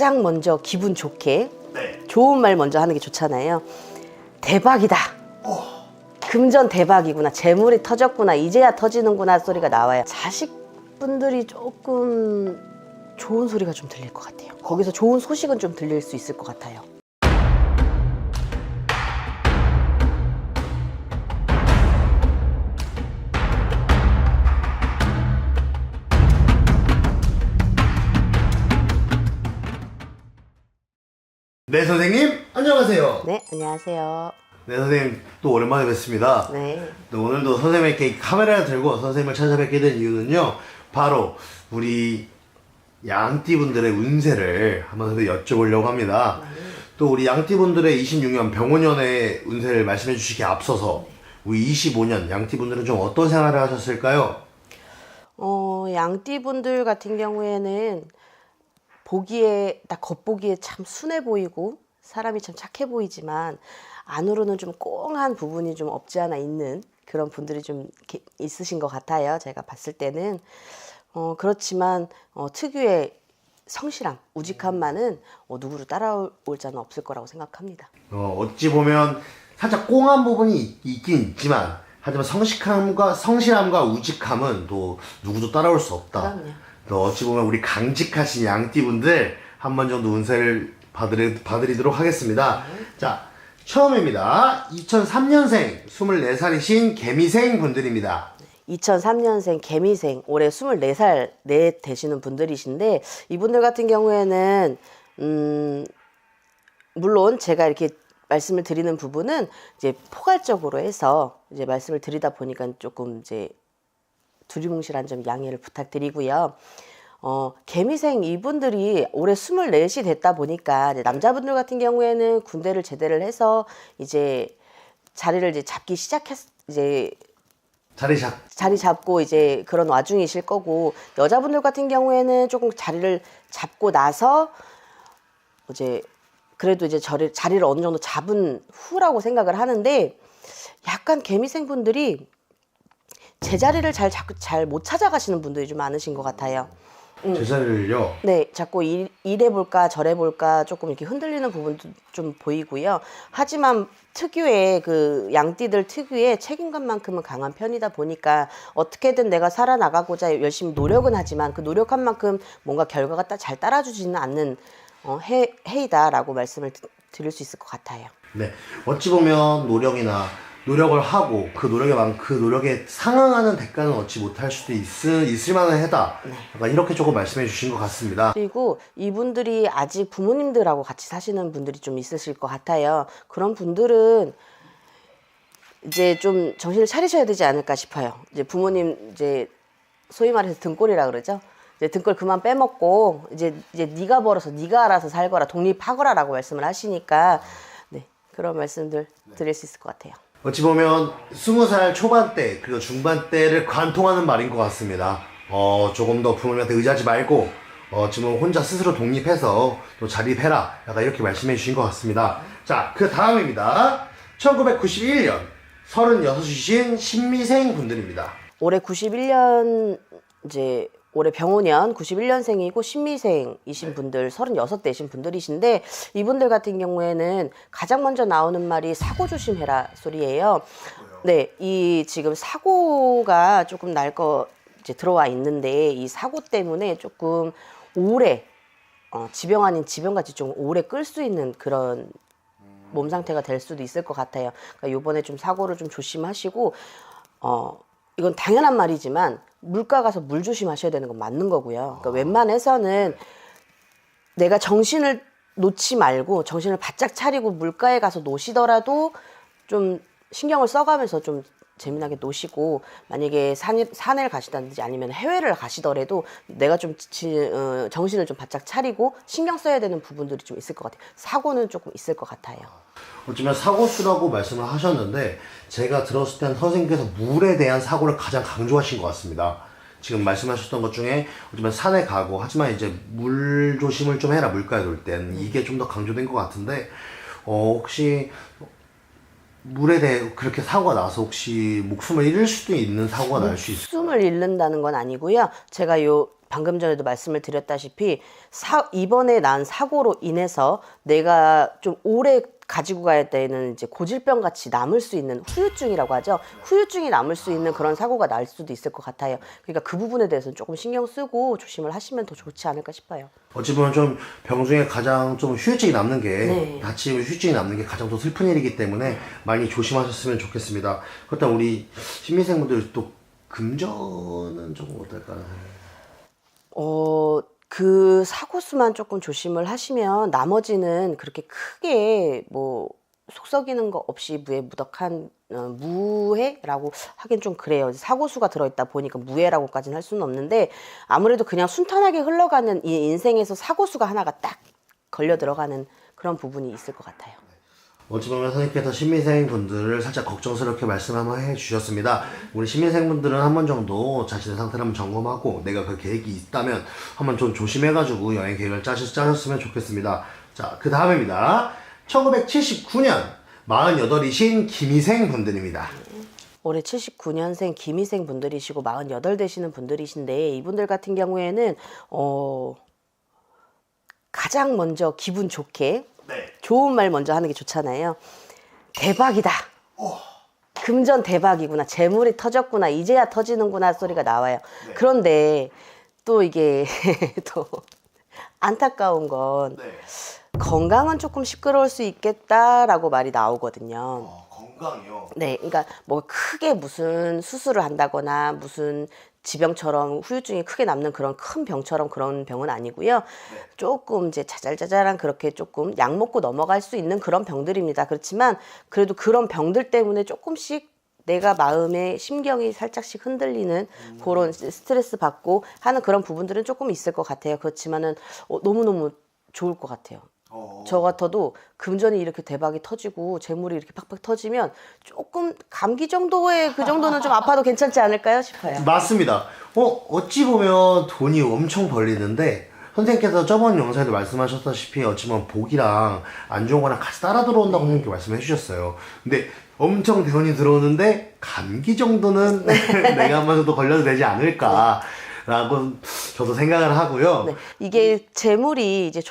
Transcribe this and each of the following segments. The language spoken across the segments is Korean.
가장 먼저 기분 좋게 네. 좋은 말 먼저 하는 게 좋잖아요. 대박이다. 금전 대박이구나. 재물이 터졌구나. 이제야 터지는구나 소리가 나와요. 자식분들이 조금 좋은 소리가 좀 들릴 것 같아요. 거기서 좋은 소식은 좀 들릴 수 있을 것 같아요. 네, 선생님 안녕하세요. 네, 안녕하세요. 네, 선생님 또 오랜만에 뵙습니다. 네. 또 오늘도 선생님께 카메라를 들고 선생님을 찾아뵙게 된 이유는요, 바로 우리 양띠분들의 운세를 한번 여쭤보려고 합니다. 또 우리 양띠분들의 26년 병원년의 운세를 말씀해 주시기에 앞서서 우리 25년 양띠분들은 좀 어떤 생활을 하셨을까요? 양띠분들 같은 경우에는 보기에 딱 겉보기에 참 순해 보이고 사람이 참 착해 보이지만 안으로는 좀 꽁한 부분이 좀 없지 않아 있는 그런 분들이 좀 있으신 것 같아요. 제가 봤을 때는 그렇지만 특유의 성실함, 우직함만은 누구를 따라올 자는 없을 거라고 생각합니다. 어찌 보면 살짝 꽁한 부분이 있긴 있지만, 하지만 성실함과 우직함은 또 누구도 따라올 수 없다. 그럼요. 또 어찌 보면 우리 강직하신 양띠분들 한 번 정도 운세를 봐드리도록 하겠습니다. 자, 처음입니다. 2003년생 24살이신 개미생 분들입니다. 2003년생 개미생, 올해 24살 되시는 분들이신데, 이분들 같은 경우에는 물론 제가 이렇게 말씀을 드리는 부분은 이제 포괄적으로 해서 이제 말씀을 드리다 보니까 조금 이제 두리뭉실한 점 양해를 부탁드리고요. 개미생 이분들이 올해 24이 됐다 보니까 이제 남자분들 같은 경우에는 군대를 제대를 해서 이제 자리를 이제 잡기 이제 자리 잡고 이제 그런 와중이실 거고, 여자분들 같은 경우에는 조금 자리를 잡고 나서 이제 그래도 이제 자리를 어느 정도 잡은 후라고 생각을 하는데, 약간 개미생 분들이 제자리를 잘 못 찾아가시는 분들이 좀 많으신 것 같아요. 제자리를요? 네, 자꾸 이래볼까 저래볼까 조금 이렇게 흔들리는 부분도 좀 보이고요. 하지만 특유의 그 양띠들 특유의 책임감만큼은 강한 편이다 보니까 어떻게든 내가 살아나가고자 열심히 노력은 하지만 그 노력한 만큼 뭔가 결과가 잘 따라주지는 않는 해이다라고 말씀을 드릴 수 있을 것 같아요. 네. 어찌 보면 노력을 하고 그 노력에 상응하는 대가는 얻지 못할 수도 있을 만한 해다. 약간 이렇게 조금 말씀해 주신 것 같습니다. 그리고 이분들이 아직 부모님들하고 같이 사시는 분들이 좀 있으실 것 같아요. 그런 분들은 이제 좀 정신을 차리셔야 되지 않을까 싶어요. 이제 부모님 이제 소위 말해서 등골이라 그러죠. 이제 등골 그만 빼먹고 이제 네가 벌어서 네가 알아서 살거라, 독립하거라라고 말씀을 하시니까 네, 그런 말씀들 드릴 수 있을 것 같아요. 어찌 보면 20살 초반대 그리고 중반대를 관통하는 말인 것 같습니다. 조금 더 부모님한테 의지하지 말고 지금 혼자 스스로 독립해서 또 자립해라, 약간 이렇게 말씀해 주신 것 같습니다. 자, 그 다음입니다. 1991년 36이신 신미생 분들입니다. 올해 91년 이제 올해 병오년 91년생이고 신미생이신 분들 36대이신 분들이신데, 이분들 같은 경우에는 가장 먼저 나오는 말이 사고 조심해라 소리예요. 네, 이 지금 사고가 조금 이제 들어와 있는데, 이 사고 때문에 조금 오래 지병 아닌 지병같이 좀 오래 끌 수 있는 그런 몸 상태가 될 수도 있을 것 같아요. 그러니까 요번에 좀 사고를 좀 조심하시고, 이건 당연한 말이지만 물가 가서 물 조심하셔야 되는 건 맞는 거고요. 그러니까 웬만해서는 내가 정신을 놓지 말고 정신을 바짝 차리고 물가에 가서 노시더라도 좀 신경을 써가면서 좀 재미나게 노시고, 만약에 산을 가시다든지 아니면 해외를 가시더라도 내가 좀 정신을 좀 바짝 차리고 신경 써야 되는 부분들이 좀 있을 것 같아요. 사고는 조금 있을 것 같아요. 어쩌면 사고수라고 말씀을 하셨는데, 제가 들었을 때는 선생님께서 물에 대한 사고를 가장 강조하신 것 같습니다. 지금 말씀하셨던 것 중에 어쩌면 산에 가고, 하지만 이제 물 조심을 좀 해라, 물가에 놀 땐. 이게 좀 더 강조된 것 같은데, 혹시 물에 대해 그렇게 사고가 나서 혹시 목숨을 잃을 수도 있는 사고가 날 수 있어요? 목숨을 잃는다는 건 아니고요. 제가 방금 전에도 말씀을 드렸다시피 이번에 난 사고로 인해서 내가 좀 오래 가지고 가야 되는 이제 고질병 같이 남을 수 있는 후유증이라고 하죠. 후유증이 남을 수 있는 그런 사고가 날 수도 있을 것 같아요. 그러니까 그 부분에 대해서는 조금 신경 쓰고 조심을 하시면 더 좋지 않을까 싶어요. 어찌 보면 좀 병 중에 가장 좀 후유증이 남는 게 네. 다치면 후유증이 남는 게 가장 더 슬픈 일이기 때문에 많이 조심하셨으면 좋겠습니다. 그렇다면 우리 신미생분들 또 금전은 조금 어떨까요? 그 사고수만 조금 조심을 하시면 나머지는 그렇게 크게 뭐 속썩이는 거 없이 무해무덕한 무해라고 하긴 좀 그래요. 사고수가 들어있다 보니까 무해라고까지는 할 수는 없는데 아무래도 그냥 순탄하게 흘러가는 이 인생에서 사고수가 하나가 딱 걸려 들어가는 그런 부분이 있을 것 같아요. 어찌 보면 선생님께서 신미생 분들을 살짝 걱정스럽게 말씀 한번 해주셨습니다. 우리 신미생 분들은 한 번 정도 자신의 상태를 한번 점검하고 내가 그 계획이 있다면 한번 좀 조심해가지고 여행 계획을 짜셨으면 좋겠습니다. 자, 그 다음입니다. 1979년 48이신 김희생 분들입니다. 올해 79년생 김희생 분들이시고 48 되시는 분들이신데 이분들 같은 경우에는 가장 먼저 기분 좋게 좋은 말 먼저 하는 게 좋잖아요. 대박이다. 금전 대박이구나. 재물이 터졌구나. 이제야 터지는구나 소리가 나와요. 그런데 또 이게 또 안타까운 건 건강은 조금 시끄러울 수 있겠다라고 말이 나오거든요. 건강이요? 네, 그러니까 뭐 크게 무슨 수술을 한다거나 무슨 지병처럼 후유증이 크게 남는 그런 큰 병처럼 그런 병은 아니고요. 조금 이제 자잘자잘한 그렇게 조금 약 먹고 넘어갈 수 있는 그런 병들입니다. 그렇지만 그래도 그런 병들 때문에 조금씩 내가 마음의 심경이 살짝씩 흔들리는 그런 스트레스 받고 하는 그런 부분들은 조금 있을 것 같아요. 그렇지만은 너무너무 좋을 것 같아요. 저 같아도 금전이 이렇게 대박이 터지고 재물이 이렇게 팍팍 터지면 조금 감기 정도의 그 정도는 좀 아파도 괜찮지 않을까요 싶어요. 맞습니다. 어찌 보면 돈이 엄청 벌리는데 선생님께서 저번 영상에도 말씀하셨다시피 어찌 보면 복이랑 안 좋은 거랑 같이 따라 들어온다고 선생님께 말씀해 주셨어요. 근데 엄청 돈이 들어오는데 감기 정도는 내가 한 번 정도 걸려도 되지 않을까 라고 저도 생각을 하고요. 네, 이게 재물이 이제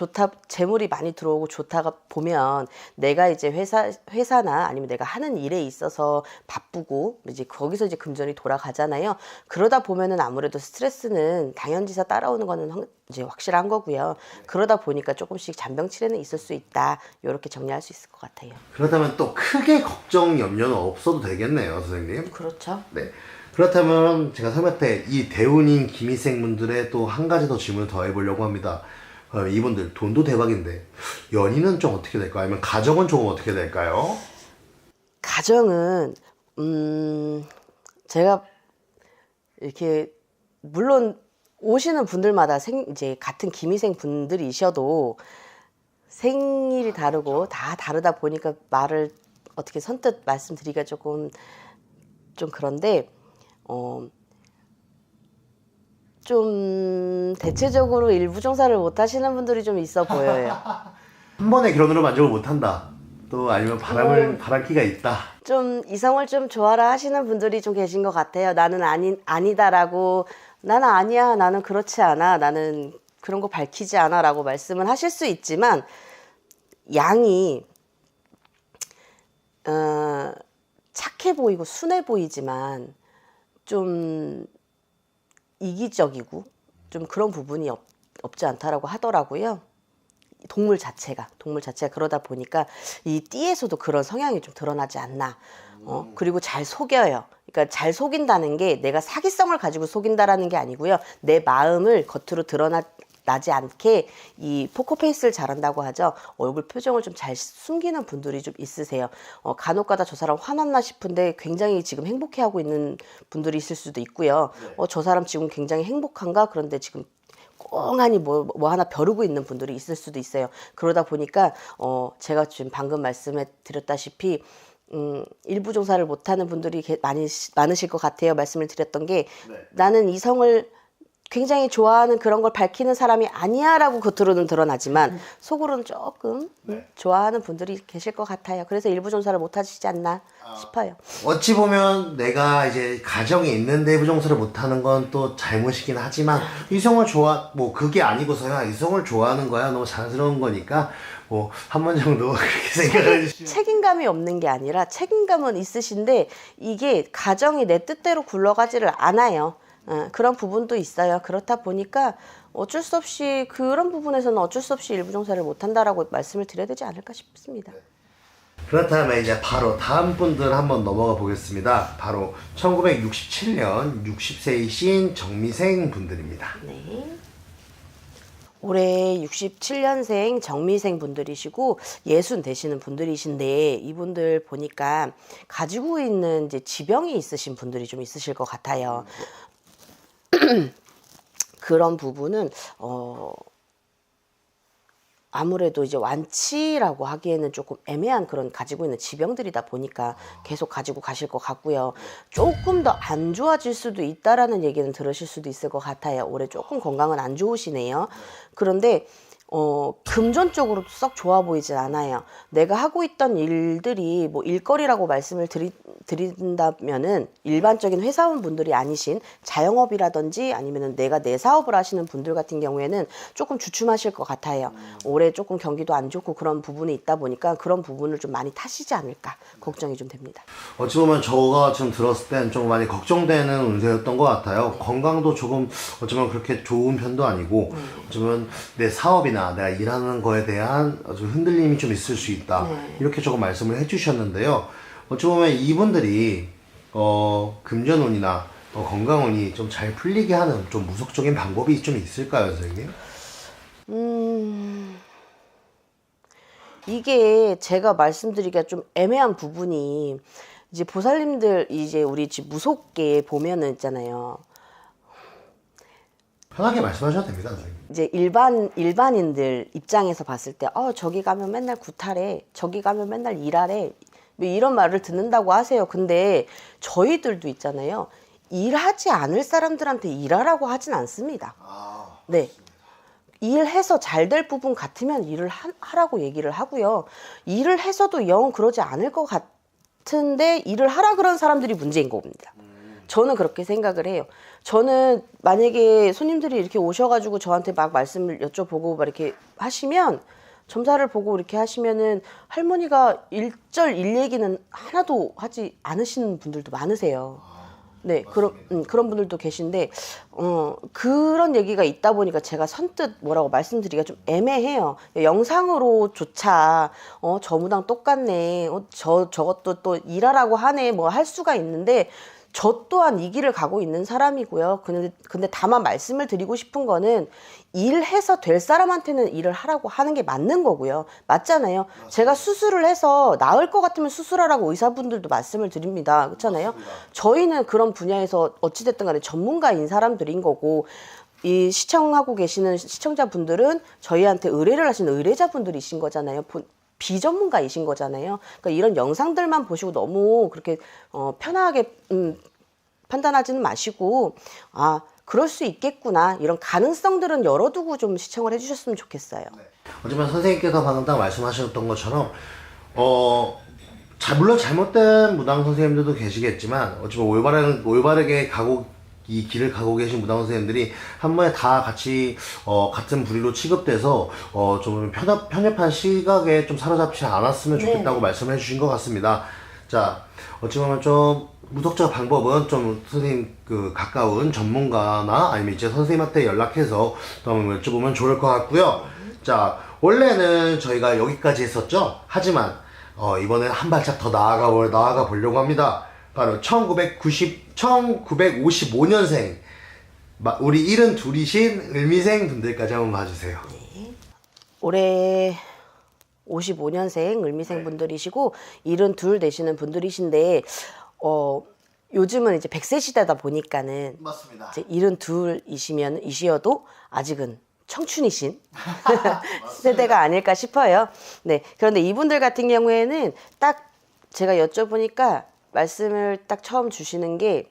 재물이 많이 들어오고 좋다가 보면 내가 이제 회사나 아니면 내가 하는 일에 있어서 바쁘고 이제 거기서 이제 금전이 돌아가잖아요. 그러다 보면은 아무래도 스트레스는 당연지사 따라오는 거는 이제 확실한 거고요. 그러다 보니까 조금씩 잔병치레는 있을 수 있다. 이렇게 정리할 수 있을 것 같아요. 그렇다면 또 크게 걱정, 염려는 없어도 되겠네요, 선생님. 그렇죠. 네. 그렇다면 제가 설명 때 이 대운인 김희생 분들의 또 한 가지 더 질문을 더 해보려고 합니다. 이분들 돈도 대박인데 연인은 좀 어떻게 될까요? 아니면 가정은 조금 어떻게 될까요? 가정은 제가 이렇게 물론 오시는 분들마다 이제 같은 김희생 분들이셔도 생일이 다르고 다 다르다 보니까 말을 어떻게 선뜻 말씀드리기가 조금 좀 그런데 좀 대체적으로 일부종사를 못 하시는 분들이 좀 있어 보여요. 한 번의 결혼으로 만족을 못한다. 또 아니면 바람기가 있다. 좀 이성을 좀 좋아라 하시는 분들이 좀 계신 것 같아요. 나는 아니다라고, 나는 아니야, 나는 그렇지 않아, 나는 그런 거 밝히지 않아 라고 말씀을 하실 수 있지만 양이 착해 보이고 순해 보이지만 좀 이기적이고 좀 그런 부분이 없지 않다라고 하더라고요. 동물 자체가 그러다 보니까 이 띠에서도 그런 성향이 좀 드러나지 않나. 그리고 잘 속여요. 그러니까 잘 속인다는 게 내가 사기성을 가지고 속인다라는 게 아니고요. 내 마음을 겉으로 드러나지 않게 이 포커페이스를 잘한다고 하죠. 얼굴 표정을 좀 잘 숨기는 분들이 좀 있으세요. 간혹가다 저 사람 화났나 싶은데 굉장히 지금 행복해하고 있는 분들이 있을 수도 있고요. 저 사람 지금 굉장히 행복한가? 그런데 지금 꽁하니 뭐 하나 벼르고 있는 분들이 있을 수도 있어요. 그러다 보니까 제가 지금 방금 말씀해 드렸다시피 일부 종사를 못하는 분들이 많으실 것 같아요. 말씀을 드렸던 게 나는 이성을 굉장히 좋아하는 그런 걸 밝히는 사람이 아니야라고 겉으로는 드러나지만 속으로는 조금 좋아하는 분들이 계실 것 같아요. 그래서 일부 종사를 못 하시지 않나 싶어요. 어찌 보면 내가 이제 가정이 있는데 일부 종사를 못하는 건 또 잘못이긴 하지만 이성을 뭐 그게 아니고서야 이성을 좋아하는 거야 너무 자연스러운 거니까 뭐 한 번 정도 그렇게 생각을 해주시면 책임감이 없는 게 아니라 책임감은 있으신데 이게 가정이 내 뜻대로 굴러가지를 않아요. 그런 부분도 있어요. 그렇다 보니까 어쩔 수 없이 그런 부분에서는 어쩔 수 없이 일부 종사를 못한다라고 말씀을 드려야 되지 않을까 싶습니다. 그렇다면 이제 바로 다음 분들 한번 넘어가 보겠습니다. 바로 1967년 60세이신 정미생 분들입니다. 네. 올해 67년생 정미생 분들이시고 60 되시는 분들이신데 이분들 보니까 가지고 있는 이제 지병이 있으신 분들이 좀 있으실 것 같아요. 그런 부분은 아무래도 이제 완치라고 하기에는 조금 애매한 그런 가지고 있는 지병들이다 보니까 계속 가지고 가실 것 같고요. 조금 더 안 좋아질 수도 있다라는 얘기는 들으실 수도 있을 것 같아요. 올해 조금 건강은 안 좋으시네요. 그런데 금전적으로 썩 좋아 보이진 않아요. 내가 하고 있던 일들이 뭐 일거리라고 말씀을 드린다면은 일반적인 회사원 분들이 아니신 자영업이라든지 아니면은 내가 내 사업을 하시는 분들 같은 경우에는 조금 주춤하실 것 같아요. 올해 조금 경기도 안 좋고 그런 부분이 있다 보니까 그런 부분을 좀 많이 타시지 않을까 걱정이 좀 됩니다. 어찌 보면 저가 지금 들었을 땐 좀 많이 걱정되는 운세였던 것 같아요. 건강도 조금 어쩌면 그렇게 좋은 편도 아니고 어쩌면 내 사업이나 내가 일하는 거에 대한 아주 흔들림이 좀 있을 수 있다. 이렇게 조금 말씀을 해주셨는데요. 어찌 보면 이분들이 금전운이나 건강운이 좀 잘 풀리게 하는 좀 무속적인 방법이 좀 있을까요, 선생님? 이게 제가 말씀드리기가 좀 애매한 부분이 이제 보살님들 이제 우리 집 무속계 보면은 있잖아요. 편하게 말씀하셔도 됩니다, 선생님. 이제 일반인들 입장에서 봤을 때 저기 가면 맨날 구타래, 저기 가면 맨날 일하래, 뭐 이런 말을 듣는다고 하세요. 근데 저희들도 있잖아요. 일하지 않을 사람들한테 일하라고 하진 않습니다. 네. 일해서 잘 될 부분 같으면 일을 하라고 얘기를 하고요. 일을 해서도 영 그러지 않을 것 같은데 일을 하라 그런 사람들이 문제인 겁니다. 저는 그렇게 생각을 해요. 저는 만약에 손님들이 이렇게 오셔가지고 저한테 막 말씀을 여쭤보고 막 이렇게 하시면 점사를 보고 이렇게 하시면은 할머니가 일절 일 얘기는 하나도 하지 않으시는 분들도 많으세요. 네, 그런 분들도 계신데, 그런 얘기가 있다 보니까 제가 선뜻 뭐라고 말씀드리기가 좀 애매해요. 영상으로조차, 저 무당 똑같네. 저것도 또 일하라고 하네. 뭐 할 수가 있는데, 저 또한 이 길을 가고 있는 사람이고요. 근데 다만 말씀을 드리고 싶은 거는 일해서 될 사람한테는 일을 하라고 하는 게 맞는 거고요. 맞잖아요. 제가 수술을 해서 나을 것 같으면 수술하라고 의사분들도 말씀을 드립니다. 그렇잖아요. 저희는 그런 분야에서 어찌됐든 간에 전문가인 사람들인 거고 이 시청하고 계시는 시청자분들은 저희한테 의뢰를 하시는 의뢰자분들이신 거잖아요. 비전문가이신 거잖아요. 그러니까 이런 영상들만 보시고 너무 그렇게 편하게 판단하지는 마시고 그럴 수 있겠구나 이런 가능성들은 열어두고 좀 시청을 해주셨으면 좋겠어요. 네. 하지만 선생님께서 방금 딱 말씀하셨던 것처럼 물론 잘못된 무당 선생님들도 계시겠지만 어쩌면 올바르게 이 길을 가고 계신 무당 선생님들이 한 번에 다 같이 같은 부류로 취급돼서 좀 편협한 시각에 좀 사로잡지 않았으면 좋겠다고 말씀을 해주신 것 같습니다. 자, 어찌 보면 좀 무속적 방법은 좀 선생님 가까운 전문가나 아니면 이제 선생님한테 연락해서 또 한번 여쭤보면 좋을 것 같고요. 자, 원래는 저희가 여기까지 했었죠. 하지만 이번엔 한 발짝 더 나아가 보려고 합니다. 바로 1955년생 우리 72이신 을미생 분들까지 한번 봐주세요. 네. 올해 55년생 을미생 분들이시고 72 되시는 분들이신데 요즘은 이제 100세 시대다 보니까는 맞습니다. 이제 72이시어도 아직은 청춘이신 세대가 아닐까 싶어요. 네. 그런데 이분들 같은 경우에는 딱 제가 여쭤보니까 말씀을 딱 처음 주시는 게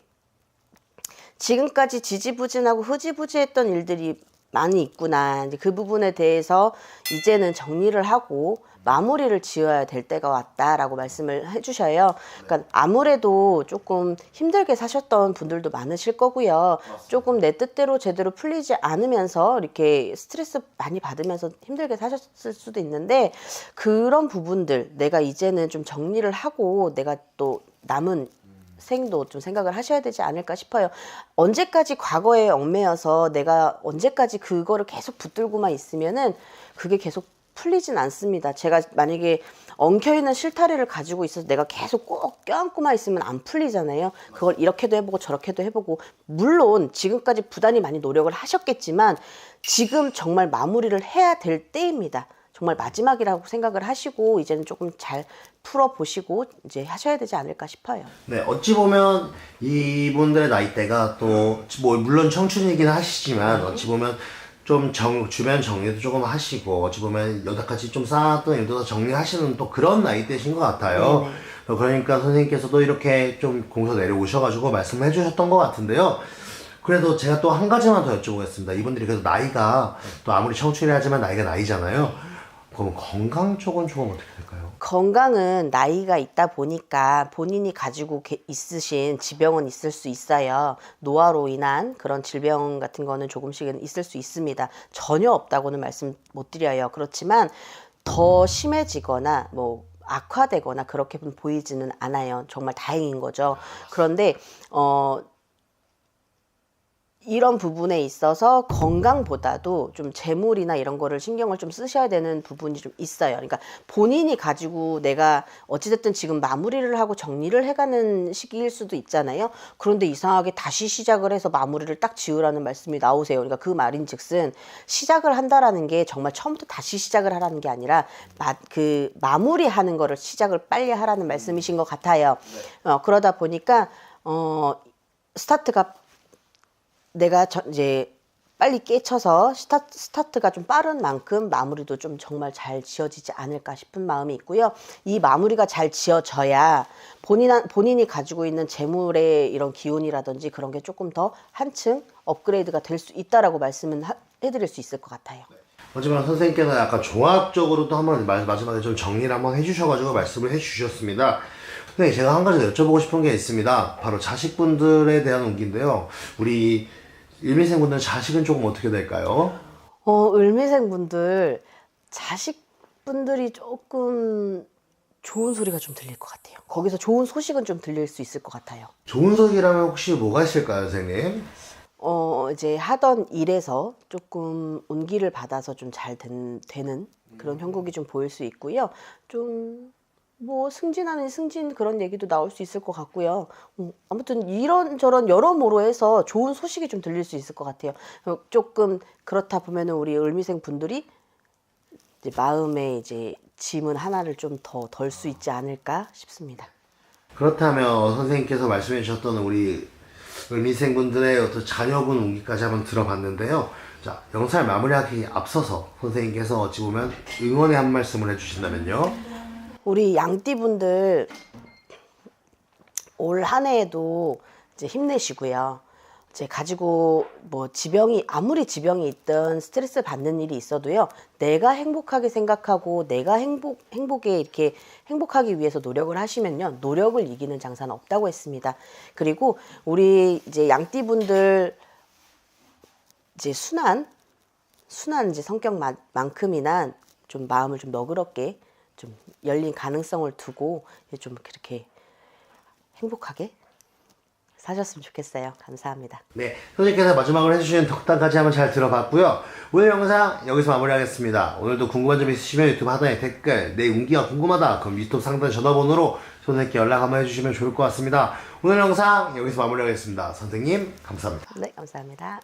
지금까지 지지부진하고 흐지부지했던 일들이 많이 있구나. 이제 그 부분에 대해서 이제는 정리를 하고 마무리를 지어야 될 때가 왔다라고 말씀을 해주셔요. 그러니까 아무래도 조금 힘들게 사셨던 분들도 많으실 거고요. 조금 내 뜻대로 제대로 풀리지 않으면서 이렇게 스트레스 많이 받으면서 힘들게 사셨을 수도 있는데 그런 부분들 내가 이제는 좀 정리를 하고 내가 또 남은 생도 좀 생각을 하셔야 되지 않을까 싶어요. 언제까지 과거에 얽매여서 내가 언제까지 그거를 계속 붙들고만 있으면은 그게 계속 풀리진 않습니다. 제가 만약에 엉켜있는 실타래를 가지고 있어서 내가 계속 꼭 껴안고만 있으면 안 풀리잖아요. 그걸 이렇게도 해보고 저렇게도 해보고 물론 지금까지 부단히 많이 노력을 하셨겠지만 지금 정말 마무리를 해야 될 때입니다. 정말 마지막이라고 생각을 하시고 이제는 조금 잘 풀어보시고 이제 하셔야 되지 않을까 싶어요. 네, 어찌 보면 이분들의 나이대가 또 뭐 물론 청춘이긴 하시지만 어찌 보면 좀 주변 정리도 조금 하시고 어찌 보면 여태까지 좀 쌓았던 일도 정리하시는 또 그런 나이대신 것 같아요. 그러니까 선생님께서도 이렇게 좀 공서 내려오셔가지고 말씀을 해주셨던 것 같은데요. 그래도 제가 또 한 가지만 더 여쭤보겠습니다. 이분들이 그래도 나이가 또 아무리 청춘이라 하지만 나이가 나이잖아요. 그럼 건강 쪽은 조금 어떻게 될까요? 건강은 나이가 있다 보니까 본인이 가지고 있으신 지병은 있을 수 있어요. 노화로 인한 그런 질병 같은 거는 조금씩은 있을 수 있습니다. 전혀 없다고는 말씀 못 드려요. 그렇지만 더 심해지거나 뭐 악화되거나 그렇게 보이지는 않아요. 정말 다행인 거죠. 그런데 이런 부분에 있어서 건강보다도 좀 재물이나 이런 거를 신경을 좀 쓰셔야 되는 부분이 좀 있어요. 그러니까 본인이 가지고 내가 어찌됐든 지금 마무리를 하고 정리를 해가는 시기일 수도 있잖아요. 그런데 이상하게 다시 시작을 해서 마무리를 딱 지으라는 말씀이 나오세요. 그러니까 그 말인 즉슨 시작을 한다라는 게 정말 처음부터 다시 시작을 하라는 게 아니라 그 마무리하는 거를 시작을 빨리 하라는 말씀이신 것 같아요. 그러다 보니까 스타트가 내가 이제 빨리 깨쳐서 스타트가 좀 빠른 만큼 마무리도 좀 정말 잘 지어지지 않을까 싶은 마음이 있고요. 이 마무리가 잘 지어져야 본인이 가지고 있는 재물의 이런 기운이라든지 그런 게 조금 더 한층 업그레이드가 될 수 있다라고 말씀은 해드릴 수 있을 것 같아요. 하지만 선생님께서 약간 종합적으로도 한번 마지막에 좀 정리를 한번 해주셔가지고 말씀을 해주셨습니다. 선생님, 제가 한 가지 여쭤보고 싶은 게 있습니다. 바로 자식분들에 대한 운기인데요. 우리 일미생분들 자식은 조금 어떻게 될까요? 을미생분들 자식분들이 조금 좋은 소리가 좀 들릴 것 같아요. 거기서 좋은 소식은 좀 들릴 수 있을 것 같아요. 좋은 소식이라면 혹시 뭐가 있을까요, 선생님? 이제 하던 일에서 조금 운기를 받아서 좀 잘 되는 그런 형국이 좀 보일 수 있고요. 좀 뭐 승진 아닌 승진 그런 얘기도 나올 수 있을 것 같고요. 아무튼 이런저런 여러모로 해서 좋은 소식이 좀 들릴 수 있을 것 같아요. 조금 그렇다 보면은 우리 을미생 분들이 이제 마음에 이제 짐은 하나를 좀 더 덜 수 있지 않을까 싶습니다. 그렇다면 선생님께서 말씀해 주셨던 우리 을미생분들의 어떤 자녀분 운기까지 한번 들어봤는데요. 자, 영상을 마무리하기 앞서서 선생님께서 어찌 보면 응원의 한 말씀을 해주신다면요. 우리 양띠분들 올 한 해에도 이제 힘내시고요. 이제 가지고 뭐 아무리 지병이 있든 스트레스 받는 일이 있어도요. 내가 행복하게 생각하고 내가 행복에 이렇게 행복하기 위해서 노력을 하시면요. 노력을 이기는 장사는 없다고 했습니다. 그리고 우리 이제 양띠분들 이제 순한 이제 성격만큼이나 좀 마음을 좀 너그럽게 좀 열린 가능성을 두고 좀 그렇게 행복하게 사셨으면 좋겠어요. 감사합니다. 네, 선생님께서 마지막으로 해주신 덕담까지 한번 잘 들어봤고요. 오늘 영상 여기서 마무리하겠습니다. 오늘도 궁금한 점 있으시면 유튜브 하단에 댓글, 내 운기가 궁금하다 그럼 유튜브 상단 전화번호로 선생님께 연락 한번 해주시면 좋을 것 같습니다. 오늘 영상 여기서 마무리하겠습니다. 선생님 감사합니다. 네, 감사합니다.